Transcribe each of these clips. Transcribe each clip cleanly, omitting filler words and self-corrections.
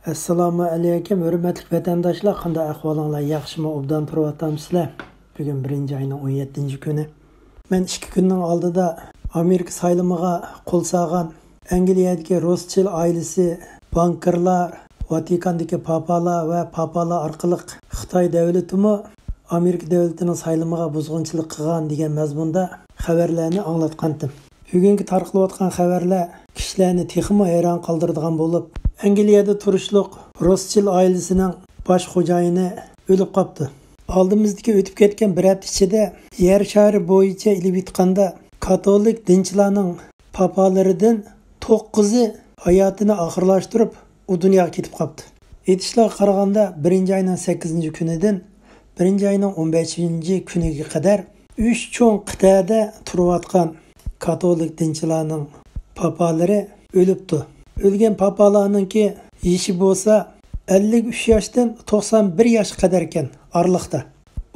Assalomu alaykum, hurmatli vatandoshlar. Qanday ahvolinglar? Yaxshimi? Obdan turib-o'tamsizlar? Bugun 1-oyning 17-kuni. Men 2 kunning oldida Amerika saylamiga qo'l solgan Angliyadagi Rothschild oilasi, bankirlar, Vatikandagi papalar va papalar orqali Xitoy davlatimi Amerika davlatining saylamiga buzg'unchilik qilgan degan mazmunda xabarlarni anglatgandim. Bugungi tarqalayotgan xabarlar kishilarni texmo hayron qoldiradigan bo'lib, Angliyada turishliq Rothschild oilasining bosh xo'jayini o'lib qopti. Oldimizdagi o'tib ketgan bir hafta ichida yer shari bo'yicha ilib yutganda katolik dinchilarning papalaridan 9'i hayotini oxirlashtirib u dunyoga ketib qopti. Aytishlarga qaraganda 1-oyning 8-kunidan 1-oyning 15-kuniga qadar 3 cho'ng qit'ada turayotgan katolik dinchilarning papalari o'libdi. Ölgen papalarınki yaşı bolsa 53 yaşdan 91 yaş kadarken aralıkta.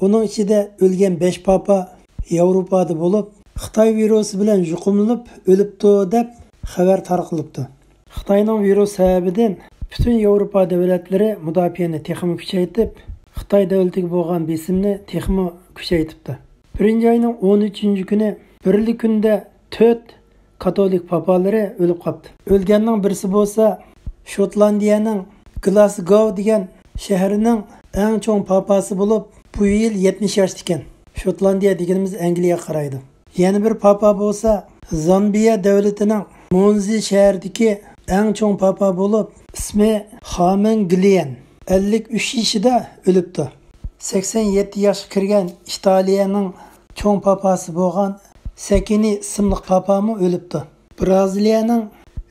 Onun içinde ölgen 5 papa Avrupa'da bulup Xitay virusu bilen yuqumlanıp ölüptü dep haber tarqılıptı. Xitayning virus sebebinden bütün Avrupa devletleri müdafiyani texmi küçeytip Xitay devletiga bo'lgan besimni texmi küçeytipti. 1-oyning 13-kuni birlik kunda 4 Katolik papaları ölüp qapti. Ölgenning birisi bo'lsa Şotlandiyaning Glasgow degan shahrining eng cho'ng papasi bo'lib, bu yil 70 yoshda ekan. Şotlandiya deganimiz Angliyaga qaraydi. Yana bir papa bo'lsa Zambiya davlatining Monzi shahridagi eng cho'ng papa bo'lib, ismi Hamen Gillian. 53 yoshida o'libdi. 87 yoshga kirgan Italiyaning cho'ng papasi bo'lgan Sekini ismli papamı ölüptü. Braziliyaning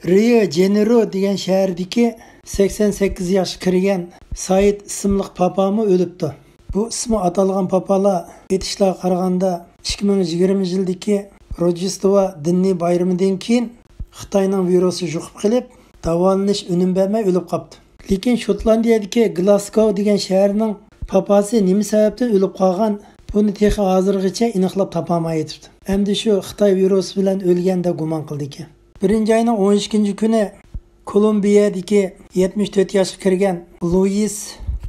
Rio de Janeiro degan shahardagi 88 yoshga kirgan Said ismli papamı ölüptü. Bu ismi atalgan papalar aytishlarga qaraganda 2020 yildagi Rojdestvo diniy bayramidan keyin Xitoyning virusi yuqib qilib, davolanish unum bermay o'lib qopti. Lekin Shotlandiyadagi Glasgow degan shaharning papasi nima sababdan o'lib qolgan? Buni texi hozirgacha aniqlab topolmay yetibdi. Endi shu Xitoy virusi bilan o'lganda gumon qildiki. 1-oyning 12-kuni Kolumbiyadagi 74 yoshga kirgan Luis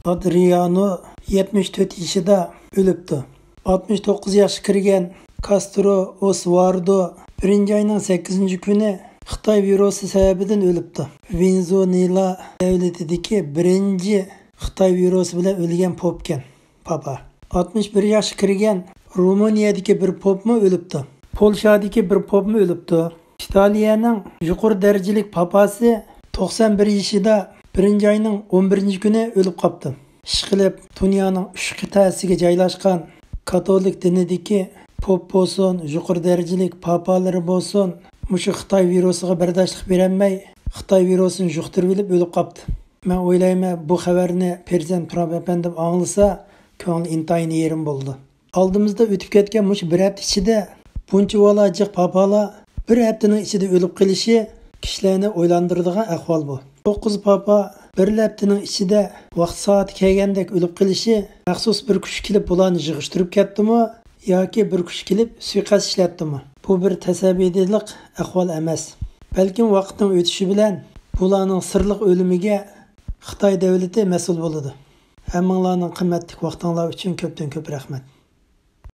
Adriano 74 yoshida o'libdi. 69 yoshga kirgan Castro Osvaldo 1-oyning 8-kuni Xitoy virusi sababidan o'libdi. Venezuela davlatidagi birinchi Xitoy virusi bilan o'lgan papa. 61 yoshga kirgan Rumuniyadagi bir popmi o'libdi. Polshadagi bir popmi o'libdi. Italiyaning yuqori darajalik papasi 91 yoshida 1-oyning 11-kuni o'lib qopti. Ishqilib, dunyoning 3 qit'asiga joylashgan katolik dinidagi pop bo'lsin, yuqori darajalik papalari bo'lsin, mushu Xitoy virusiga bardoshlik berolmay, Xitoy virusini yuqtirib olib o'lib qopti. Men o'ylayman, bu xabarni Prezident Trump efendim anglasa ko'ngli intayin yerim bo'ldi. Oldimizda o'tib ketgan mush bir hafta ichida buncha valajiq papalar bir haftaning ichida o'lib qilishi kishilarni o'ylantiradigan ahvol bu. 9 papa bir haftaning ichida vaqt soati kelgandek o'lib qilishi maxsus bir kuch kelib bularni yig'ishtirib ketdimi yoki bir kuch kelib suiqasd ishlatdimi? Bu bir tasavvurlik ahvol emas. Balkim vaqtning o'tishi bilan bularning sirliq o'limiga Xitoy davlati mas'ul bo'ladi. Hammanglarning qimmatli vaqtinglar uchun ko'pdan ko'p rahmat.